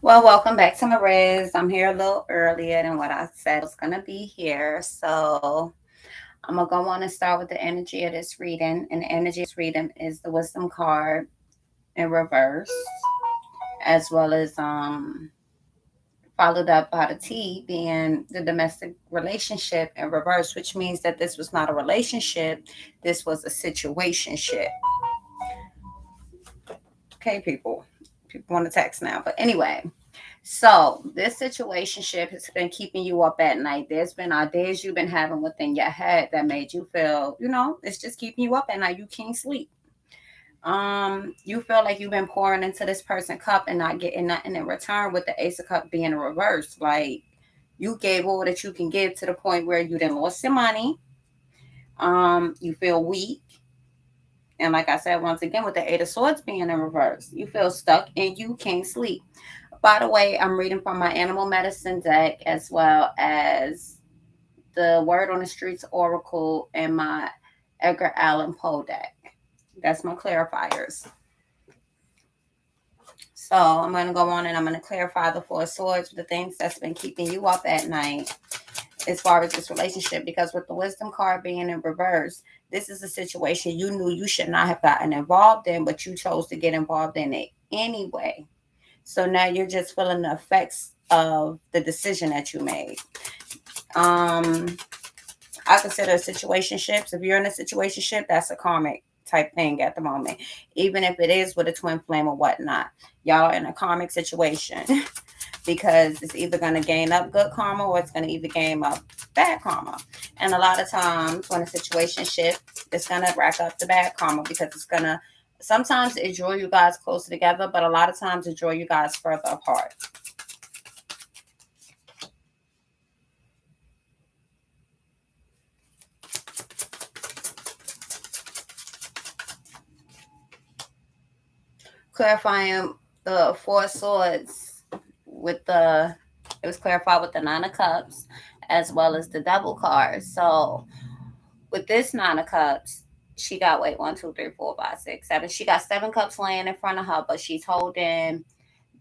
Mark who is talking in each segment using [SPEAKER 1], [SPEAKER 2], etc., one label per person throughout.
[SPEAKER 1] Well, welcome back to my Riz. I'm here a little earlier than what I said I was gonna be here. So I'm gonna go on and start with the energy of this reading. And the energy of this reading is the wisdom card in reverse, as well as followed up by the T being the domestic relationship in reverse, which means that this was not a relationship, this was a situationship. Okay, people. People want to text now. But anyway, so this situationship has been keeping you up at night. There's been ideas you've been having within your head that made you feel, it's just keeping you up at night. You can't sleep. You feel like you've been pouring into this person's cup and not getting nothing in return, with the Ace of Cup being reversed. Like, you gave all that you can give to the point where you then lost your money. You feel weak. And like I said, once again, with the Eight of Swords being in reverse, you feel stuck and you can't sleep. By the way, I'm reading from my animal medicine deck, as well as the Word on the Streets Oracle and my Edgar Allan Poe deck. That's my clarifiers. So I'm going to go on and I'm going to clarify the Four of Swords, the things that's been keeping you up at night as far as this relationship. Because with the Wisdom card being in reverse, this is a situation you knew you should not have gotten involved in, but you chose to get involved in it anyway. So now you're just feeling the effects of the decision that you made. Um, I consider situationships. If you're in a situationship, that's a karmic type thing at the moment. Even if it is with a twin flame or whatnot. Y'all are in a karmic situation because it's either going to gain up good karma or it's going to either gain up bad karma. And a lot of times when a situation shifts, it's going to rack up the bad karma because it's going to, sometimes it draw you guys closer together, but a lot of times it draw you guys further apart. Clarifying the Four of Swords with the, it was clarified with the Nine of Cups as well as the Devil card. So with this Nine of Cups, she got, wait, one, two, three, four, five, six, seven. She got seven cups laying in front of her, but she's holding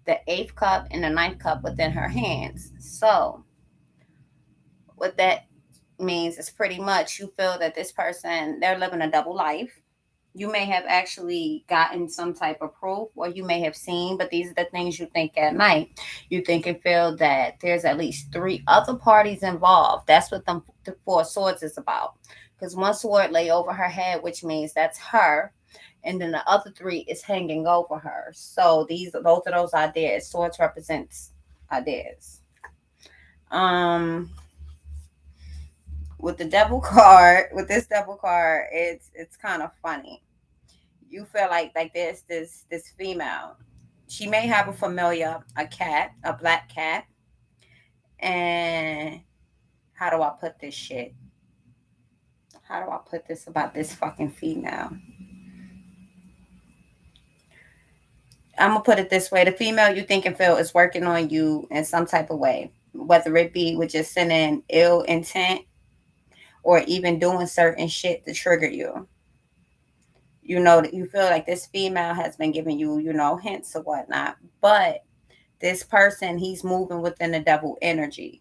[SPEAKER 1] the eighth cup and the ninth cup within her hands. So what that means is pretty much you feel that this person, they're living a double life. You may have actually gotten some type of proof, or you may have seen, but these are the things you think at night. You think and feel that there's at least three other parties involved. That's what the Four Swords is about. Because one sword lay over her head, which means that's her, and then the other three is hanging over her. So these are both of those ideas. Swords represents ideas. Um, with the devil card, with this devil card, it's kind of funny. You feel like this female. She may have a familiar, a cat, a black cat. And how do I put this shit? How do I put this about this fucking female? I'm gonna put it this way: the female you think and feel is working on you in some type of way, whether it be with just sending ill intent or even doing certain shit to trigger you. You know that you feel like this female has been giving you, hints or whatnot, but this person, he's moving within the devil energy.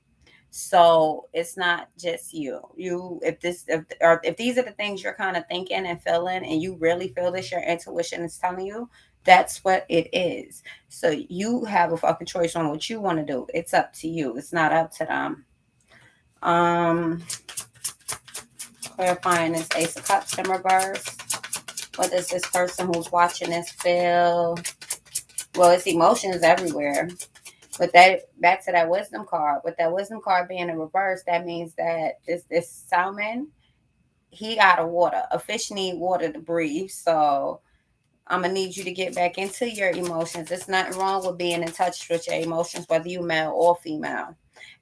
[SPEAKER 1] So it's not just you. You, if these are the things you're kind of thinking and feeling, and you really feel this, your intuition is telling you, that's what it is. So you have a fucking choice on what you want to do. It's up to you. It's not up to them. Um, Clarifying this Ace of Cups in reverse. What does this person who's watching this feel? Well, it's emotions everywhere. With that, back to that wisdom card. With that wisdom card being in reverse, that means that this salmon, he out of water. A fish need water to breathe. So I'm gonna need you to get back into your emotions. There's nothing wrong with being in touch with your emotions, whether you male or female.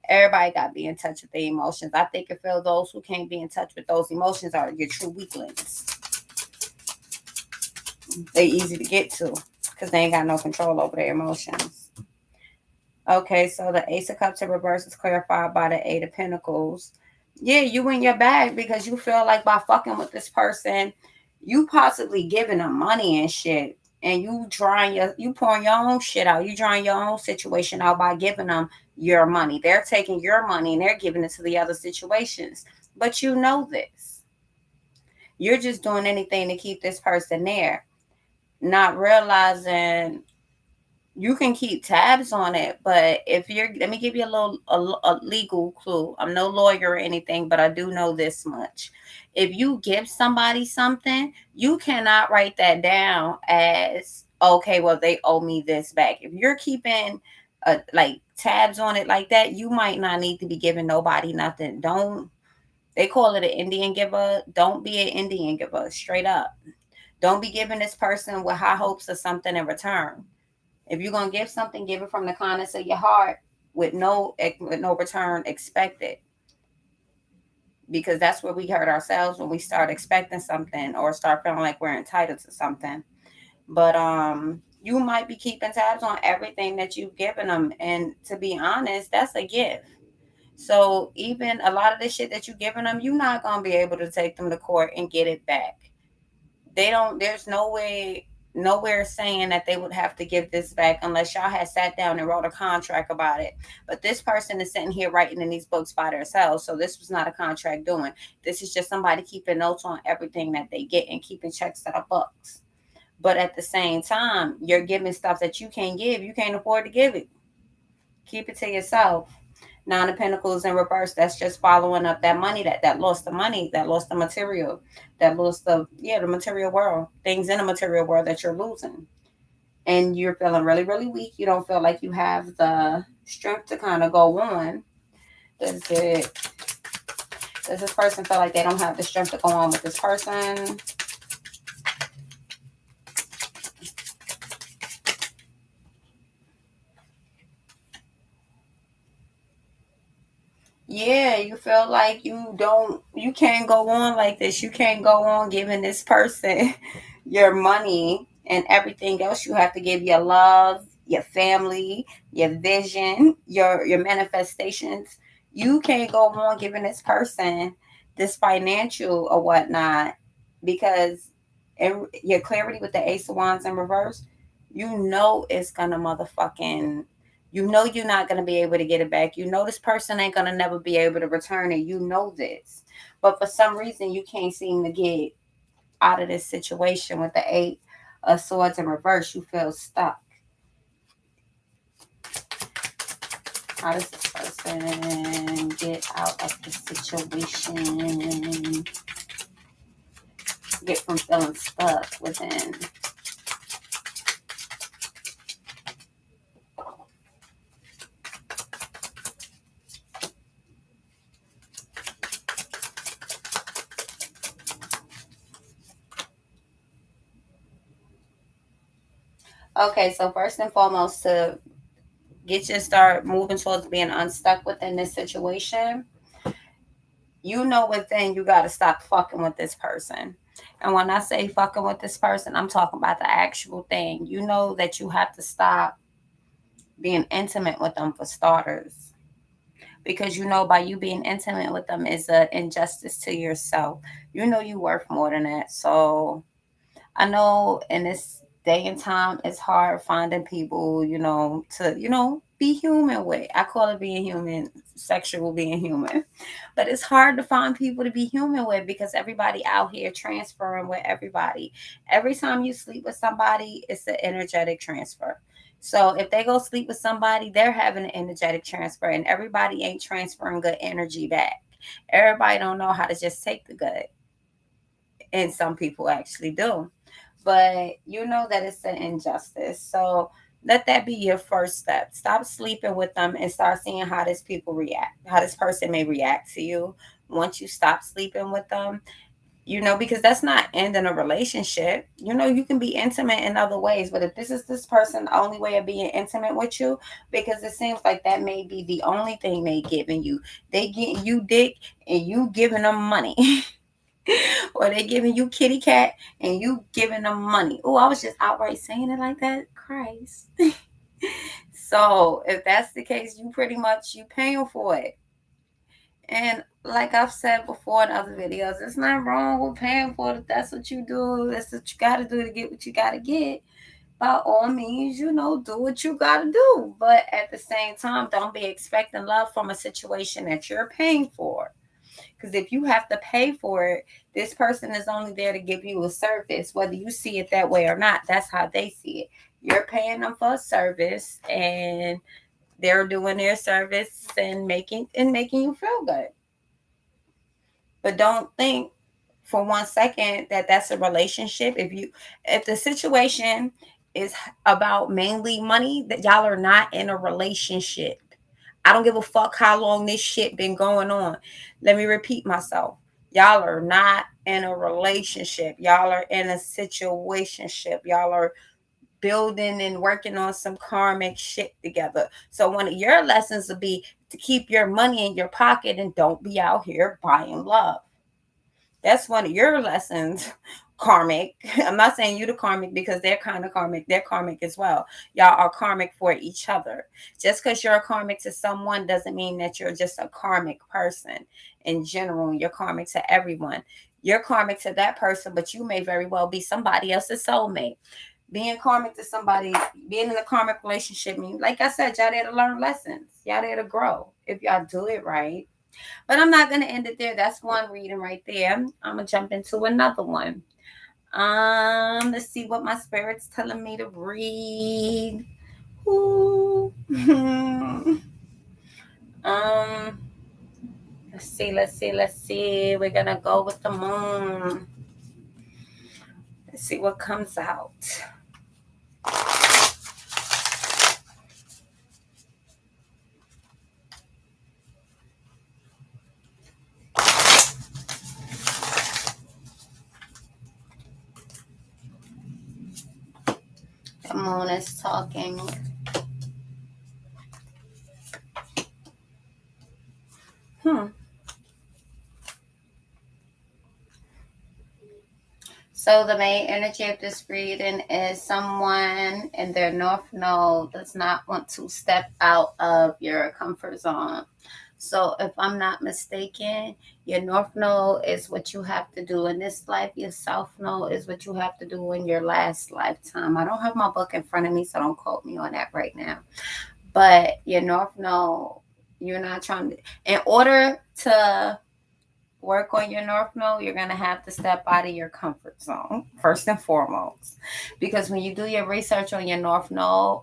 [SPEAKER 1] Everybody got to be in touch with their emotions. I think and feel those who can't be in touch with those emotions are your true weaklings. They easy to get to because they ain't got no control over their emotions. Okay, so the Ace of Cups in reverse is clarified by the Eight of Pentacles. Yeah, you in your bag because you feel like by fucking with this person, you possibly giving them money and shit. and you pouring your own shit out. You drawing your own situation out by giving them your money. They're taking your money and they're giving it to the other situations. But you know this. You're just doing anything to keep this person there, not realizing you can keep tabs on it. But if you're, let me give you a legal clue. I'm no lawyer or anything, but I do know this much. If you give somebody something, you cannot write that down as, okay, well, they owe me this back. If you're keeping like tabs on it like that, you might not need to be giving nobody nothing. Don't, they call it an Indian giver. Don't be an Indian giver, straight up. Don't be giving this person with high hopes of something in return. If you're gonna give something, give it from the kindness of your heart, with no return expected. Because that's where we hurt ourselves, when we start expecting something or start feeling like we're entitled to something. But you might be keeping tabs on everything that you've given them, and to be honest, that's a gift. So even a lot of the shit that you've given them, you're not gonna be able to take them to court and get it back. They don't, there's no way, nowhere saying that they would have to give this back unless y'all had sat down and wrote a contract about it. But this person is sitting here writing in these books by themselves, so this was not a contract doing. This is just somebody keeping notes on everything that they get and keeping checks to the books. But at the same time, you're giving stuff that you can't give. You can't afford to give it. Keep it to yourself. Nine of Pentacles in reverse. That's just following up that money, that lost the money, that lost the material, that lost the material world. Things in the material world that you're losing. And you're feeling really, really weak. You don't feel like you have the strength to kind of go on. Does it does this person feel like they don't have the strength to go on with this person? Yeah, you feel like you can't go on like this. You can't go on giving this person your money and everything else. You have to give your love, your family, your vision, your manifestations. You can't go on giving this person this financial or whatnot, because your clarity with the Ace of Wands in reverse, you know it's gonna motherfucking, you know you're not going to be able to get it back. You know this person ain't going to never be able to return it. You know this. But for some reason, you can't seem to get out of this situation with the Eight of Swords in reverse. You feel stuck. How does this person get out of the situation? Get from feeling stuck within. Okay, so first and foremost, to get you start moving towards being unstuck within this situation, you know within you got to stop fucking with this person. And when I say fucking with this person, I'm talking about the actual thing. You know that you have to stop being intimate with them, for starters, because you know by you being intimate with them is an injustice to yourself. You know you worth more than that. So I know in this day and time, it's hard finding people, to, be human with. I call it being human, sexual being human. But it's hard to find people to be human with because everybody out here transferring with everybody. Every time you sleep with somebody, it's an energetic transfer. So if they go sleep with somebody, they're having an energetic transfer, and everybody ain't transferring good energy back. Everybody don't know how to just take the good, and some people actually do. But you know that it's an injustice. So let that be your first step. Stop sleeping with them and start seeing how this people react, how this person may react to you once you stop sleeping with them. Because that's not ending a relationship. You can be intimate in other ways, but if this is this person the only way of being intimate with you, because it seems like that may be the only thing they giving you. They getting you dick and you giving them money. Or they giving you kitty cat and you giving them money. Oh, I was just outright saying it like that. Christ. So if that's the case, you pretty much you paying for it. And like I've said before in other videos, it's not wrong with paying for it. If that's what you do, that's what you gotta do to get what you gotta get. by all means, do what you gotta do. But at the same time, don't be expecting love from a situation that you're paying for. Because if you have to pay for it, this person is only there to give you a service, whether you see it that way or not. That's how they see it. You're paying them for a service, and they're doing their service and making you feel good. But don't think for 1 second that that's a relationship. If the situation is about mainly money, that y'all are not in a relationship. I don't give a fuck how long this shit been going on. Let me repeat myself. Y'all are not in a relationship. Y'all are in a situationship. Y'all are building and working on some karmic shit together. So one of your lessons will be to keep your money in your pocket and don't be out here buying love. That's one of your lessons, karmic. I'm not saying you the karmic because they're kind of karmic. They're karmic as well. Y'all are karmic for each other. Just because you're a karmic to someone doesn't mean that you're just a karmic person. In general, you're karmic to everyone. You're karmic to that person, but you may very well be somebody else's soulmate. Being karmic to somebody, being in a karmic relationship means, like I said, y'all there to learn lessons. Y'all there to grow if y'all do it right. But I'm not gonna end it there. That's one reading right there. I'm gonna jump into another one. Let's see what my spirit's telling me to read. Ooh. um, let's see. We're gonna go with the moon. Let's see what comes out. The moon is talking. Hmm. So the main energy of this reading is someone in their north node does not want to step out of your comfort zone. So if I'm not mistaken, your north node is what you have to do in this life. Your south node is what you have to do in your last lifetime. I don't have my book in front of me, so don't quote me on that right now. But your north node, you're not trying to, in order to work on your north node, you're going to have to step out of your comfort zone first and foremost. Because when you do your research on your north node,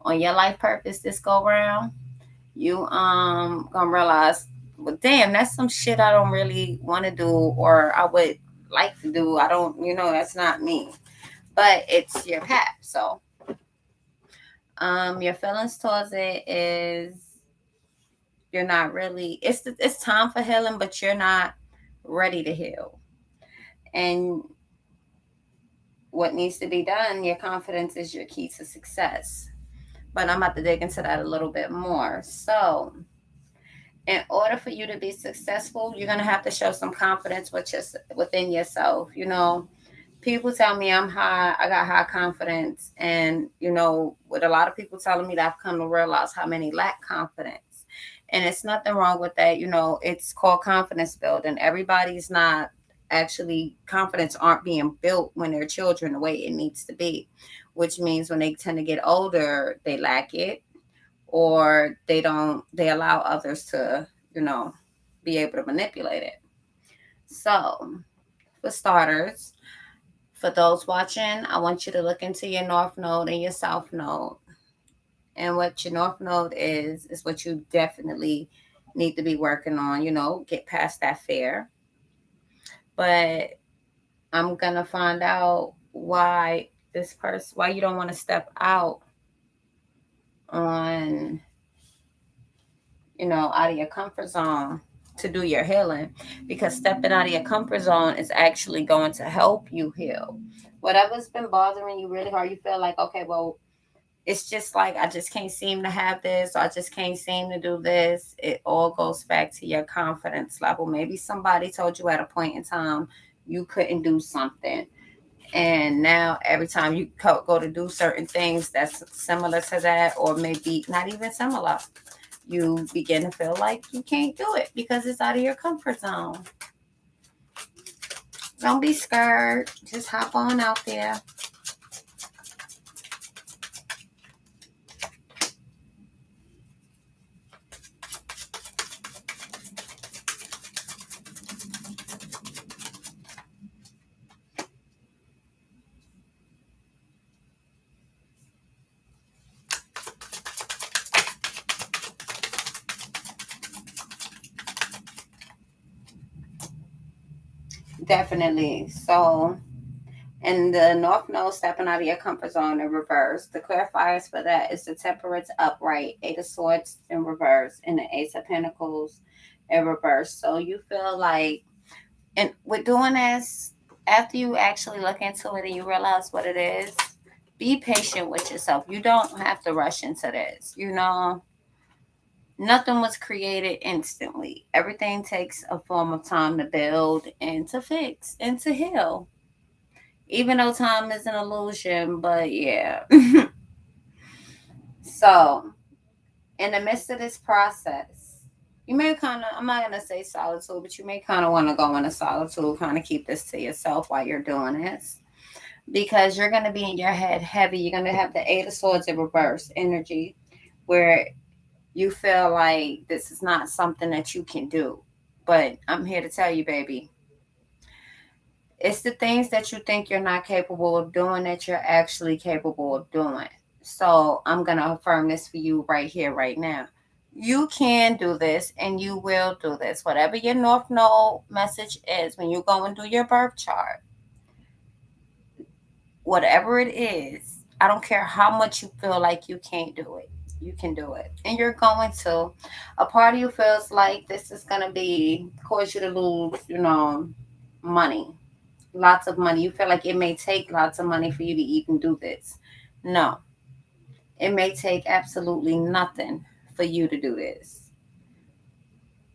[SPEAKER 1] on your life purpose this go round, you gonna realize, well, damn, that's some shit I don't really want to do, or I would like to do. I don't, that's not me. But it's your path. So your feelings towards it is you're not really, it's time for healing, but you're not ready to heal. And what needs to be done, your confidence is your key to success. But I'm about to dig into that a little bit more. So in order for you to be successful, you're gonna have to show some confidence within yourself. People tell me I'm high, I got high confidence, and with a lot of people telling me that, I've come to realize how many lack confidence. And it's nothing wrong with that. It's called confidence building. Everybody's not actually, confidence aren't being built when they're children the way it needs to be, which means when they tend to get older, they lack it, or they allow others to be able to manipulate it. So for starters, for those watching, I want you to look into your north node and your south node. And what your north node is what you definitely need to be working on, get past that fear. But I'm gonna find out why you don't want to step out on out of your comfort zone to do your healing, because stepping out of your comfort zone is actually going to help you heal. Whatever's been bothering you really hard, you feel like, okay, well, it's just like I just can't seem to have this, or I just can't seem to do this. It all goes back to your confidence level. Maybe somebody told you at a point in time you couldn't do something. And now every time you go to do certain things that's similar to that, or maybe not even similar, you begin to feel like you can't do it because it's out of your comfort zone. Don't be scared. Just hop on out there. Definitely. So, in the North Node, stepping out of your comfort zone in reverse. The clarifiers for that is the Temperance upright, Eight of Swords in reverse, and the Ace of Pentacles in reverse. So you feel like, and with doing this, after you actually look into it and you realize what it is, be patient with yourself. You don't have to rush into this. Nothing was created instantly. Everything takes a form of time to build and to fix and to heal. Even though time is an illusion, but yeah. So, in the midst of this process, you may kind of, I'm not going to say solitude, but you may kind of want to go into solitude, kind of keep this to yourself while you're doing this. Because you're going to be in your head heavy. You're going to have the Eight of Swords in reverse energy, where you feel like this is not something that you can do. But I'm here to tell you, baby, it's the things that you think you're not capable of doing that you're actually capable of doing. So I'm going to affirm this for you right here, right now. You can do this and you will do this. Whatever your North Node message is when you go and do your birth chart, whatever it is, I don't care how much you feel like you can't do it. You can do it. And you're going to. A part of you feels like this is going to be cause you to lose, money. Lots of money. You feel like it may take lots of money for you to even do this. No, it may take absolutely nothing for you to do this.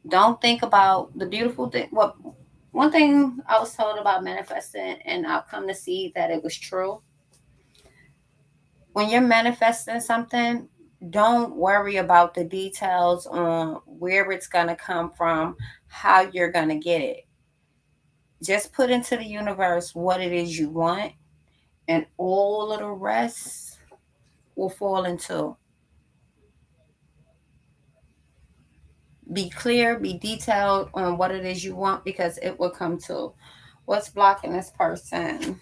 [SPEAKER 1] Don't think about the beautiful thing. What one thing I was told about manifesting, and I've come to see that it was true. When you're manifesting something, don't worry about the details on where it's going to come from, how you're going to get it. Just put into the universe what it is you want, and all of the rest will fall into. Be clear, be detailed on what it is you want because it will come to. What's blocking this person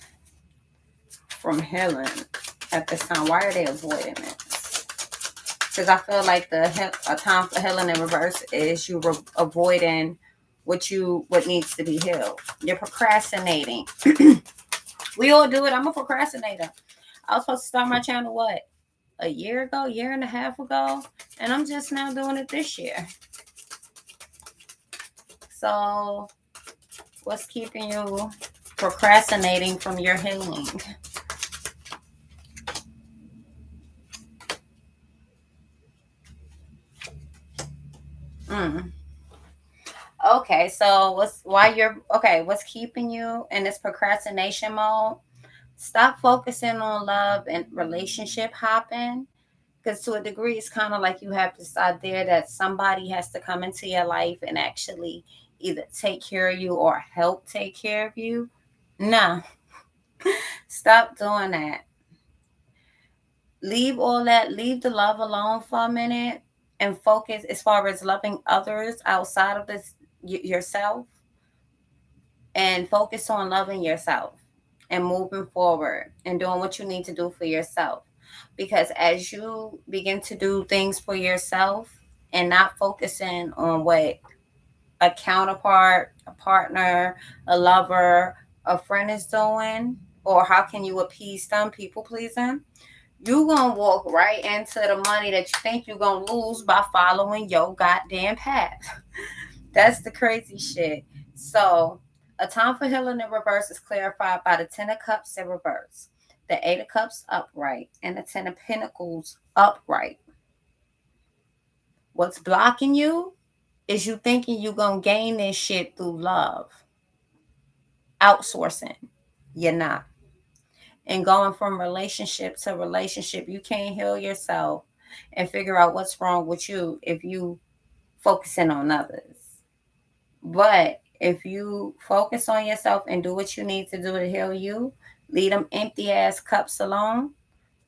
[SPEAKER 1] from healing at this time? Why are they avoiding it? Because I feel like a time for healing in reverse is you avoiding what needs to be healed. You're procrastinating. We all do it. I'm a procrastinator. I was supposed to start my channel a year ago, year and a half ago, and I'm just now doing it this year. So, what's keeping you procrastinating from your healing? Mm. Okay, so what's keeping you in this procrastination mode? Stop focusing on love and relationship hopping. Because to a degree, it's kind of like you have this idea that somebody has to come into your life and actually either take care of you or help take care of you. No, stop doing that. Leave all that, leave the love alone for a minute and focus as far as loving others outside of yourself, and focus on loving yourself and moving forward and doing what you need to do for yourself. Because as you begin to do things for yourself and not focusing on what a counterpart, a partner, a lover, a friend is doing, or how can you appease them, people pleasing, you gonna walk right into the money that you think you're gonna lose by following your goddamn path. That's the crazy shit. So, a time for healing in reverse is clarified by the Ten of Cups in reverse, the Eight of Cups upright, and the Ten of Pentacles upright. What's blocking you is you thinking you're going to gain this shit through love, outsourcing. You're not. And going from relationship to relationship, you can't heal yourself and figure out what's wrong with you if you focusing on others. But if you focus on yourself and do what you need to do to heal you, leave them empty ass cups alone,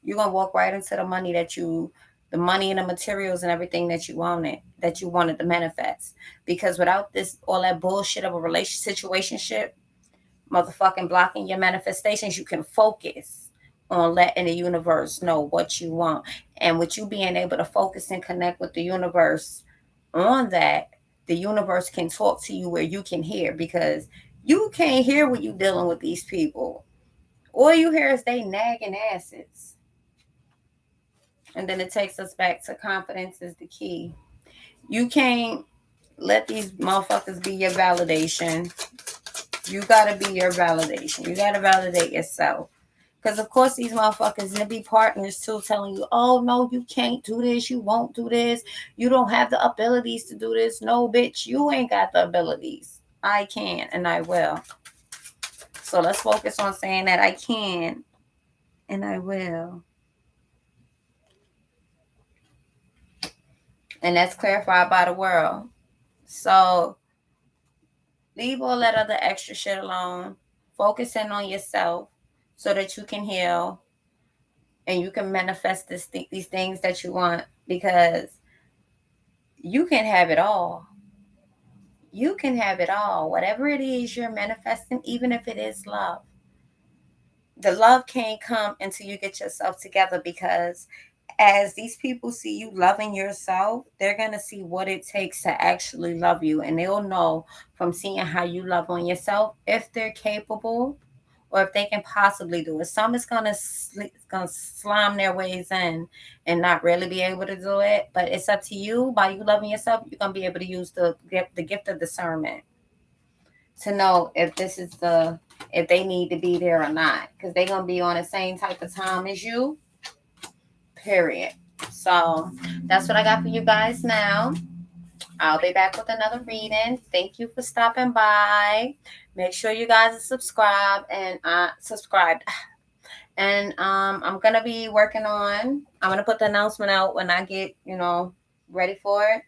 [SPEAKER 1] you're gonna walk right into the money and the materials and everything that you wanted to manifest. Because without this, all that bullshit of a relationship, situationship, motherfucking blocking your manifestations, you can focus on letting the universe know what you want. And with you being able to focus and connect with the universe on that, the universe can talk to you where you can hear, because You can't hear when you dealing with these people. All you hear is they nagging asses. And then it takes us back to confidence is the key. You can't let these motherfuckers be your validation. You gotta be your validation. You gotta validate yourself. Because of course these motherfuckers and be partners too telling you, oh no, you can't do this, you won't do this, you don't have the abilities to do this. No, bitch, you ain't got the abilities. I can and I will. So let's focus on saying that I can and I will. And that's clarified by the world. So leave all that other extra shit alone. Focus in on yourself so that you can heal and you can manifest these things that you want because you can have it all. You can have it all. Whatever it is you're manifesting, even if it is love. The love can't come until you get yourself together because as these people see you loving yourself, they're going to see what it takes to actually love you. And they'll know from seeing how you love on yourself if they're capable or if they can possibly do it. Some is gonna slime their ways in and not really be able to do it. But it's up to you. By you loving yourself, you're gonna be able to use the gift of discernment to know if this is if they need to be there or not, because they're gonna be on the same type of time as you. Period. So that's what I got for you guys now. I'll be back with another reading. Thank you for stopping by. Make sure you guys are subscribed and subscribed. And I'm gonna be working on. I'm gonna put the announcement out when I get ready for it.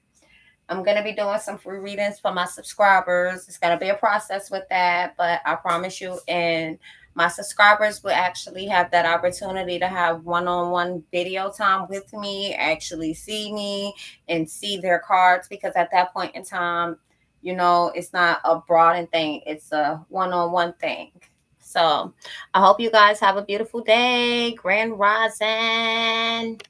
[SPEAKER 1] I'm gonna be doing some free readings for my subscribers. It's gonna be a process with that, but I promise you, and my subscribers will actually have that opportunity to have one-on-one video time with me, actually see me and see their cards because at that point in time, it's not a broadened thing, it's a one-on-one thing. So I hope you guys have a beautiful day. Grand Rising.